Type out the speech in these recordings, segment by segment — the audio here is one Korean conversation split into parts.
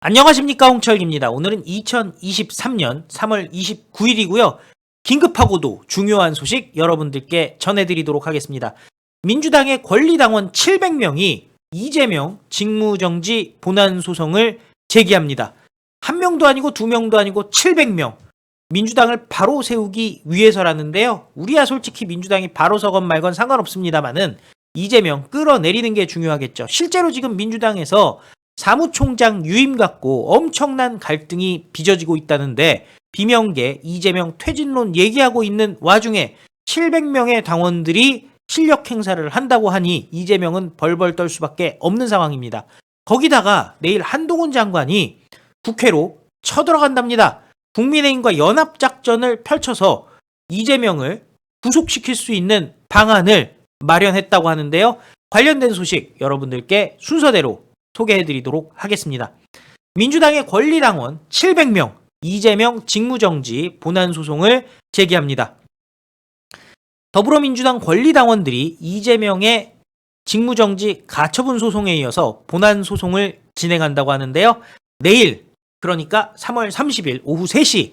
안녕하십니까, 홍철기입니다. 오늘은 2023년 3월 29일이고요. 긴급하고도 중요한 소식 여러분들께 전해드리도록 하겠습니다. 민주당의 권리당원 700명이 이재명 직무정지 본안 소송을 제기합니다. 한 명도 아니고 두 명도 아니고 700명. 민주당을 바로 세우기 위해서라는데요. 우리야 솔직히 민주당이 바로 서건 말건 상관없습니다만은 이재명 끌어내리는 게 중요하겠죠. 실제로 지금 민주당에서 사무총장 유임 갖고 엄청난 갈등이 빚어지고 있다는데 비명계 이재명 퇴진론 얘기하고 있는 와중에 700명의 당원들이 실력 행사를 한다고 하니 이재명은 벌벌 떨 수밖에 없는 상황입니다. 거기다가 내일 한동훈 장관이 국회로 쳐들어간답니다. 국민의힘과 연합작전을 펼쳐서 이재명을 구속시킬 수 있는 방안을 마련했다고 하는데요. 관련된 소식 여러분들께 순서대로 소개해드리도록 하겠습니다. 민주당의 권리당원 700명 이재명 직무정지 본안 소송을 제기합니다. 더불어민주당 권리당원들이 이재명의 직무정지 가처분 소송에 이어서 본안 소송을 진행한다고 하는데요. 내일 그러니까 3월 30일 오후 3시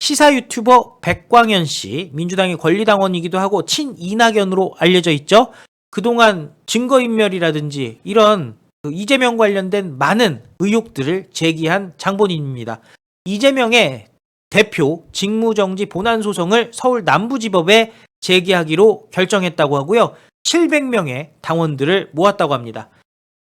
시사 유튜버 백광현 씨, 민주당의 권리당원이기도 하고 친이낙연으로 알려져 있죠. 그동안 증거인멸이라든지 이런 이재명 관련된 많은 의혹들을 제기한 장본인입니다. 이재명의 대표 직무정지 본안 소송을 서울 남부지법에 제기하기로 결정했다고 하고요. 700명의 당원들을 모았다고 합니다.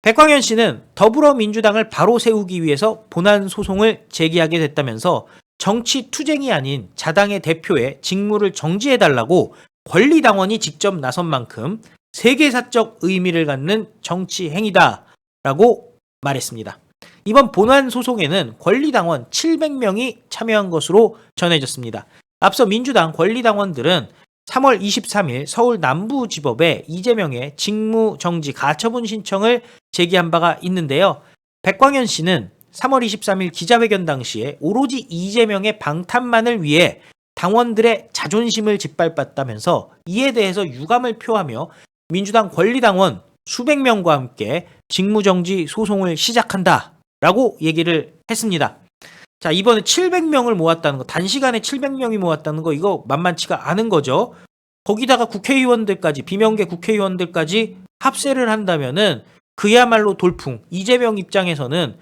백광현 씨는 더불어민주당을 바로 세우기 위해서 본안 소송을 제기하게 됐다면서 정치 투쟁이 아닌 자당의 대표의 직무를 정지해달라고 권리당원이 직접 나선 만큼 세계사적 의미를 갖는 정치 행위다 라고 말했습니다. 이번 본안 소송에는 권리당원 700명이 참여한 것으로 전해졌습니다. 앞서 민주당 권리당원들은 3월 23일 서울 남부지법에 이재명의 직무정지 가처분 신청을 제기한 바가 있는데요. 백광현 씨는 3월 23일 기자회견 당시에 오로지 이재명의 방탄만을 위해 당원들의 자존심을 짓밟았다면서 이에 대해서 유감을 표하며 민주당 권리당원 수백 명과 함께 직무정지 소송을 시작한다라고 얘기를 했습니다. 자, 이번에 700명을 모았다는 거, 단시간에 700명이 모았다는 거 이거 만만치가 않은 거죠. 거기다가 국회의원들까지, 비명계 국회의원들까지 합세를 한다면은 그야말로 돌풍, 이재명 입장에서는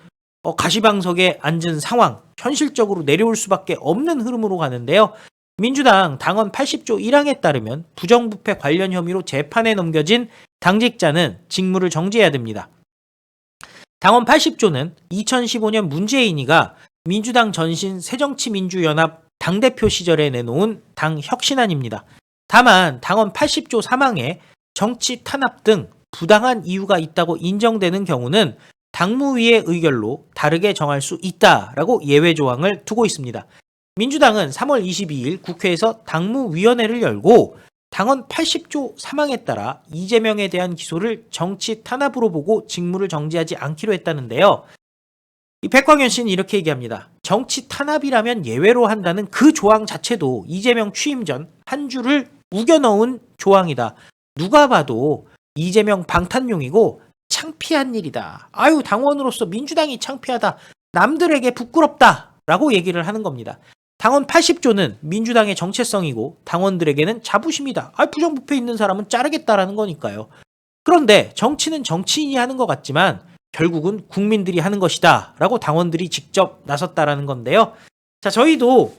가시방석에 앉은 상황, 현실적으로 내려올 수밖에 없는 흐름으로 가는데요. 민주당 당헌 80조 1항에 따르면 부정부패 관련 혐의로 재판에 넘겨진 당직자는 직무를 정지해야 됩니다. 당헌 80조는 2015년 문재인이가 민주당 전신 새정치민주연합 당대표 시절에 내놓은 당 혁신안입니다. 다만 당헌 80조 3항에 정치 탄압 등 부당한 이유가 있다고 인정되는 경우는 당무위의 의결로 다르게 정할 수 있다라고 예외 조항을 두고 있습니다. 민주당은 3월 22일 국회에서 당무위원회를 열고 당헌 80조 3항에 따라 이재명에 대한 기소를 정치 탄압으로 보고 직무를 정지하지 않기로 했다는데요. 이 백광현 씨는 이렇게 얘기합니다. 정치 탄압이라면 예외로 한다는 그 조항 자체도 이재명 취임 전 한 줄을 우겨 넣은 조항이다. 누가 봐도 이재명 방탄용이고 창피한 일이다. 아유, 당원으로서 민주당이 창피하다. 남들에게 부끄럽다. 라고 얘기를 하는 겁니다. 당헌 80조는 민주당의 정체성이고 당원들에게는 자부심이다. 부정부패 있는 사람은 자르겠다라는 거니까요. 그런데 정치는 정치인이 하는 것 같지만 결국은 국민들이 하는 것이다 라고 당원들이 직접 나섰다라는 건데요. 자, 저희도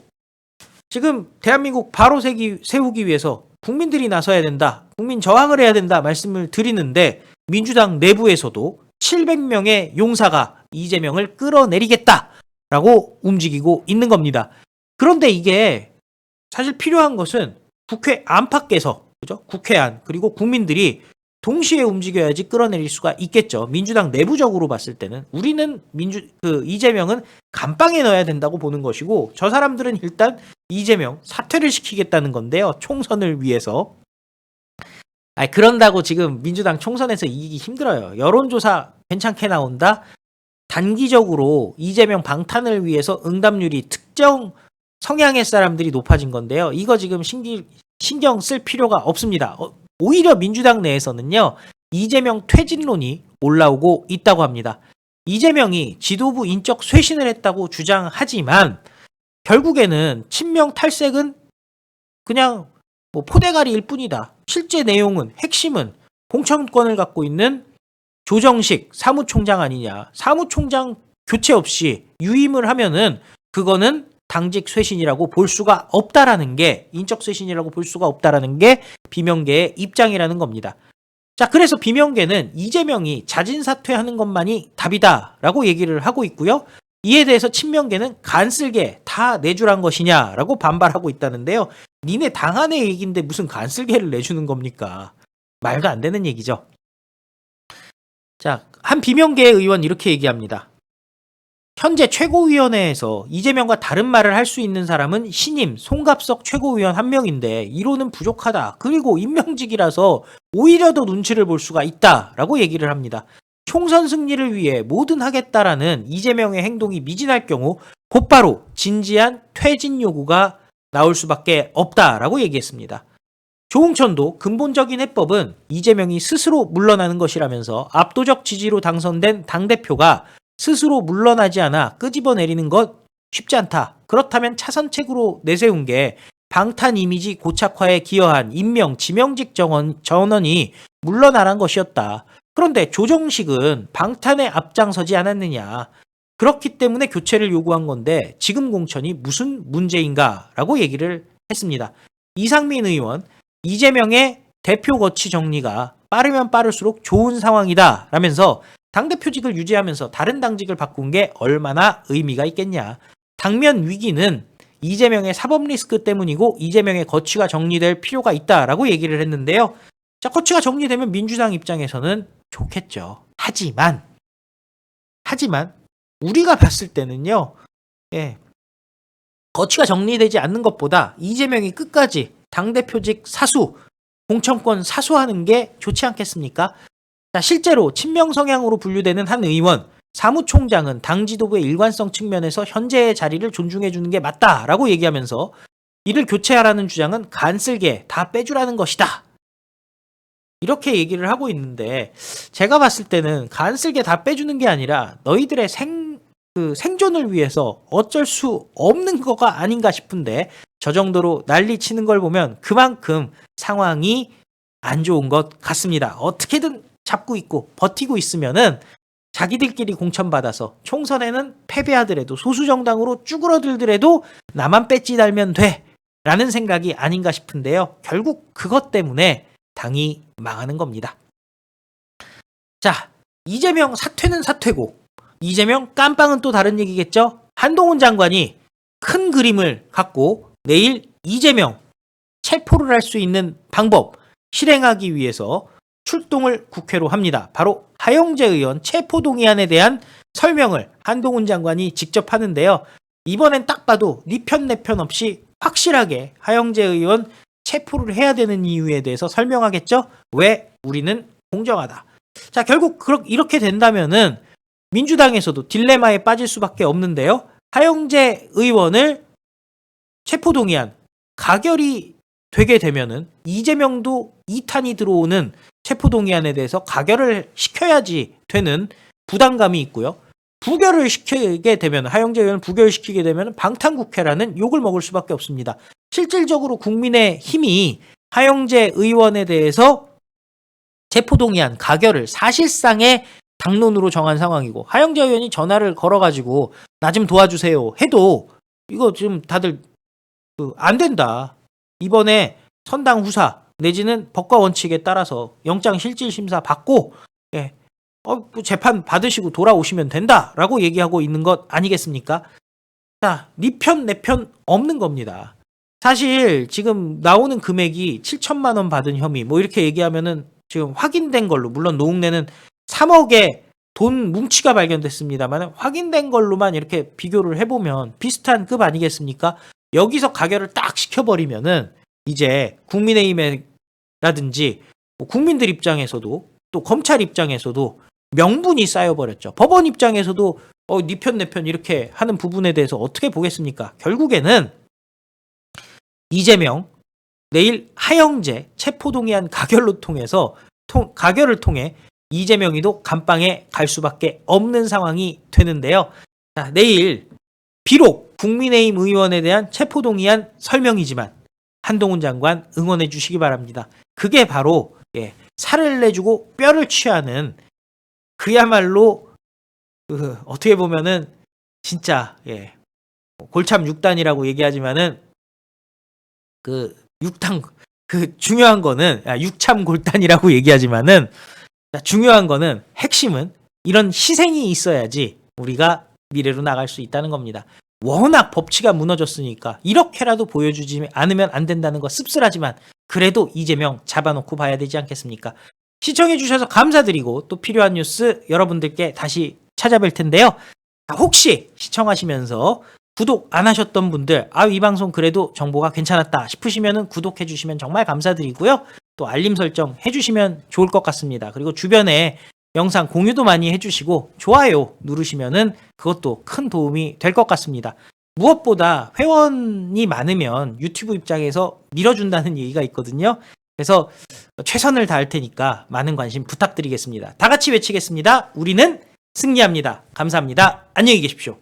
지금 대한민국 바로 세우기 위해서 국민들이 나서야 된다, 국민 저항을 해야 된다 말씀을 드리는데 민주당 내부에서도 700명의 용사가 이재명을 끌어내리겠다라고 움직이고 있는 겁니다. 그런데 이게 사실 필요한 것은 국회 안팎에서, 그죠? 국회안 그리고 국민들이 동시에 움직여야지 끌어내릴 수가 있겠죠. 민주당 내부적으로 봤을 때는 우리는 이재명은 감방에 넣어야 된다고 보는 것이고 저 사람들은 일단 이재명 사퇴를 시키겠다는 건데요. 총선을 위해서. 그런다고 지금 민주당 총선에서 이기기 힘들어요. 여론조사 괜찮게 나온다. 단기적으로 이재명 방탄을 위해서 응답률이 특정 성향의 사람들이 높아진 건데요. 이거 지금 신경 쓸 필요가 없습니다. 오히려 민주당 내에서는요, 이재명 퇴진론이 올라오고 있다고 합니다. 이재명이 지도부 인적 쇄신을 했다고 주장하지만 결국에는 친명 탈색은 그냥 뭐 포대가리일 뿐이다. 실제 내용은 핵심은 공천권을 갖고 있는 조정식 사무총장 아니냐. 사무총장 교체 없이 유임을 하면은 그거는 당직 쇄신이라고 볼 수가 없다라는 게, 인적 쇄신이라고 볼 수가 없다라는 게 비명계의 입장이라는 겁니다. 자, 그래서 비명계는 이재명이 자진 사퇴하는 것만이 답이다라고 얘기를 하고 있고요. 이에 대해서 친명계는 간쓸게 다 내주란 것이냐라고 반발하고 있다는데요. 니네 당 안의 얘기인데 무슨 간쓸게를 내주는 겁니까? 말도 안 되는 얘기죠. 자, 한 비명계 의원 이렇게 얘기합니다. 현재 최고위원회에서 이재명과 다른 말을 할 수 있는 사람은 신임 송갑석 최고위원 한 명인데 이로는 부족하다. 그리고 임명직이라서 오히려 더 눈치를 볼 수가 있다라고 얘기를 합니다. 총선 승리를 위해 뭐든 하겠다라는 이재명의 행동이 미진할 경우 곧바로 진지한 퇴진 요구가 나올 수밖에 없다라고 얘기했습니다. 조응천도 근본적인 해법은 이재명이 스스로 물러나는 것이라면서 압도적 지지로 당선된 당대표가 스스로 물러나지 않아 끄집어내리는 것 쉽지 않다. 그렇다면 차선책으로 내세운 게 방탄 이미지 고착화에 기여한 임명, 지명직 전원이 물러나란 것이었다. 그런데 조정식은 방탄에 앞장서지 않았느냐. 그렇기 때문에 교체를 요구한 건데 지금 공천이 무슨 문제인가라고 얘기를 했습니다. 이상민 의원, 이재명의 대표 거취 정리가 빠르면 빠를수록 좋은 상황이다 라면서 당대표직을 유지하면서 다른 당직을 바꾼 게 얼마나 의미가 있겠냐. 당면 위기는 이재명의 사법 리스크 때문이고 이재명의 거취가 정리될 필요가 있다라고 얘기를 했는데요. 자, 거취가 정리되면 민주당 입장에서는 좋겠죠. 하지만 우리가 봤을 때는요. 거취가 정리되지 않는 것보다 이재명이 끝까지 당대표직 사수, 공천권 사수하는 게 좋지 않겠습니까? 자, 실제로 친명 성향으로 분류되는 한 의원, 사무총장은 당 지도부의 일관성 측면에서 현재의 자리를 존중해 주는 게 맞다라고 얘기하면서 이를 교체하라는 주장은 간쓸게 다 빼주라는 것이다. 이렇게 얘기를 하고 있는데 제가 봤을 때는 간쓸게 다 빼주는 게 아니라 너희들의 생존을 위해서 어쩔 수 없는 거가 아닌가 싶은데 저 정도로 난리 치는 걸 보면 그만큼 상황이 안 좋은 것 같습니다. 어떻게든 잡고 있고 버티고 있으면은 자기들끼리 공천받아서 총선에는 패배하더라도 소수정당으로 쭈그러들더라도 나만 배지 달면 돼 라는 생각이 아닌가 싶은데요. 결국 그것 때문에 당이 망하는 겁니다. 자, 이재명 사퇴는 사퇴고 이재명 깜빵은 또 다른 얘기겠죠. 한동훈 장관이 큰 그림을 갖고 내일 이재명 체포를 할 수 있는 방법 실행하기 위해서 출동을 국회로 합니다. 바로 하영재 의원 체포동의안에 대한 설명을 한동훈 장관이 직접 하는데요. 이번엔 딱 봐도 니 편 내 편 없이 확실하게 하영재 의원 체포를 해야 되는 이유에 대해서 설명하겠죠. 왜 우리는 공정하다. 자, 결국 이렇게 된다면은 민주당에서도 딜레마에 빠질 수밖에 없는데요. 하영재 의원을 체포동의안 가결이 되게 되면은 이재명도 2탄이 들어오는 체포동의안에 대해서 가결을 시켜야지 되는 부담감이 있고요. 부결을 시키게 되면 하영재 의원을 부결시키게 되면 방탄국회라는 욕을 먹을 수밖에 없습니다. 실질적으로 국민의힘이 하영재 의원에 대해서 체포동의안 가결을 사실상의 당론으로 정한 상황이고 하영재 의원이 전화를 걸어가지고 나 좀 도와주세요 해도 이거 지금 다들 안 된다. 이번에 선당 후사 내지는 법과 원칙에 따라서 영장 실질 심사 받고 재판 받으시고 돌아오시면 된다라고 얘기하고 있는 것 아니겠습니까? 자, 니 편 내 편 없는 겁니다. 사실 지금 나오는 금액이 7천만 원 받은 혐의 뭐 이렇게 얘기하면은 지금 확인된 걸로 물론 노웅래는 3억의 돈 뭉치가 발견됐습니다만 확인된 걸로만 이렇게 비교를 해보면 비슷한 급 아니겠습니까? 여기서 가결을 딱 시켜버리면은 이제 국민의힘이라든지 국민들 입장에서도 또 검찰 입장에서도 명분이 쌓여버렸죠. 법원 입장에서도 니 편 내 편 이렇게 하는 부분에 대해서 어떻게 보겠습니까? 결국에는 이재명 내일 하영재 체포동의안 가결을 통해 이재명이도 감방에 갈 수밖에 없는 상황이 되는데요. 자, 내일 비록 국민의힘 의원에 대한 체포동의안 설명이지만 한동훈 장관 응원해 주시기 바랍니다. 그게 바로 살을 내주고 뼈를 취하는 그야말로 어떻게 보면은 진짜 골참 6단이라고 얘기하지만은 중요한 거는 육참 골단이라고 얘기하지만은 중요한 거는 핵심은 이런 희생이 있어야지 우리가 미래로 나갈 수 있다는 겁니다. 워낙 법치가 무너졌으니까 이렇게라도 보여주지 않으면 안 된다는 거 씁쓸하지만 그래도 이재명 잡아놓고 봐야 되지 않겠습니까? 시청해주셔서 감사드리고 또 필요한 뉴스 여러분들께 다시 찾아뵐 텐데요. 혹시 시청하시면서 구독 안 하셨던 분들 이 방송 그래도 정보가 괜찮았다 싶으시면 구독해 주시면 정말 감사드리고요. 또 알림 설정 해주시면 좋을 것 같습니다. 그리고 주변에 영상 공유도 많이 해주시고 좋아요 누르시면은 그것도 큰 도움이 될 것 같습니다. 무엇보다 회원이 많으면 유튜브 입장에서 밀어준다는 얘기가 있거든요. 그래서 최선을 다할 테니까 많은 관심 부탁드리겠습니다. 다 같이 외치겠습니다. 우리는 승리합니다. 감사합니다. 안녕히 계십시오.